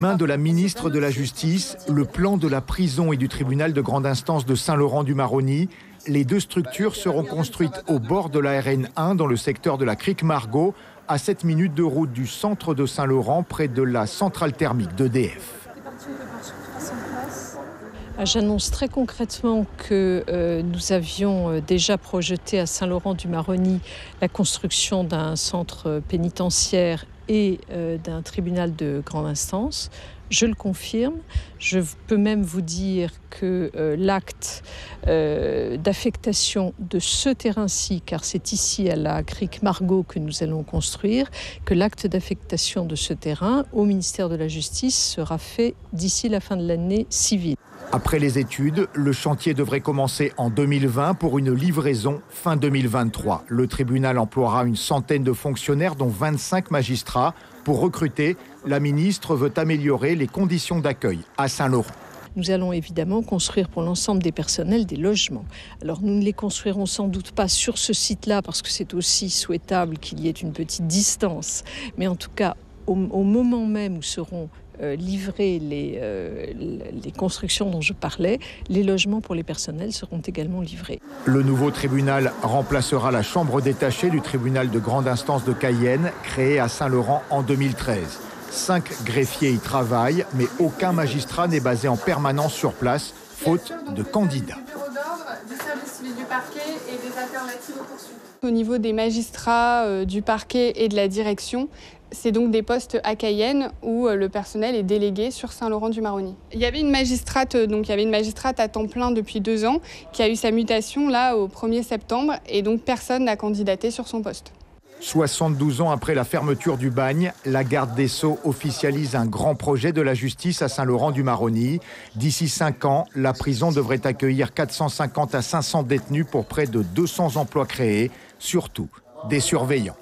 Main de la ministre de la Justice, le plan de la prison et du tribunal de grande instance de Saint-Laurent-du-Maroni. Les deux structures seront construites au bord de la RN1 dans le secteur de la Crique Margot, à 7 minutes de route du centre de Saint-Laurent, près de la centrale thermique d'EDF. J'annonce très concrètement que nous avions déjà projeté à Saint-Laurent-du-Maroni la construction d'un centre pénitentiaire et d'un tribunal de grande instance. Je le confirme. Je peux même vous dire que l'acte d'affectation de ce terrain-ci, car c'est ici à la Crique Margot que nous allons construire, que l'acte d'affectation de ce terrain au ministère de la Justice sera fait d'ici la fin de l'année civile. Après les études, le chantier devrait commencer en 2020 pour une livraison fin 2023. Le tribunal emploiera une centaine de fonctionnaires, dont 25 magistrats. Pour recruter, la ministre veut améliorer les conditions d'accueil à Saint-Laurent. Nous allons évidemment construire pour l'ensemble des personnels des logements. Alors nous ne les construirons sans doute pas sur ce site-là parce que c'est aussi souhaitable qu'il y ait une petite distance. Mais en tout cas, au moment même où seront livrées les constructions dont je parlais, les logements pour les personnels seront également livrés. Le nouveau tribunal remplacera la chambre détachée du tribunal de grande instance de Cayenne, créée à Saint-Laurent en 2013. 5 greffiers y travaillent, mais aucun magistrat n'est basé en permanence sur place, faute de candidats. Au niveau des magistrats, du parquet et de la direction, c'est donc des postes à Cayenne où le personnel est délégué sur Saint-Laurent-du-Maroni. Il y avait une magistrate à temps plein depuis 2 ans qui a eu sa mutation là au 1er septembre et donc personne n'a candidaté sur son poste. 72 ans après la fermeture du bagne, la garde des Sceaux officialise un grand projet de la justice à Saint-Laurent-du-Maroni. D'ici 5 ans, la prison devrait accueillir 450 à 500 détenus pour près de 200 emplois créés, surtout des surveillants.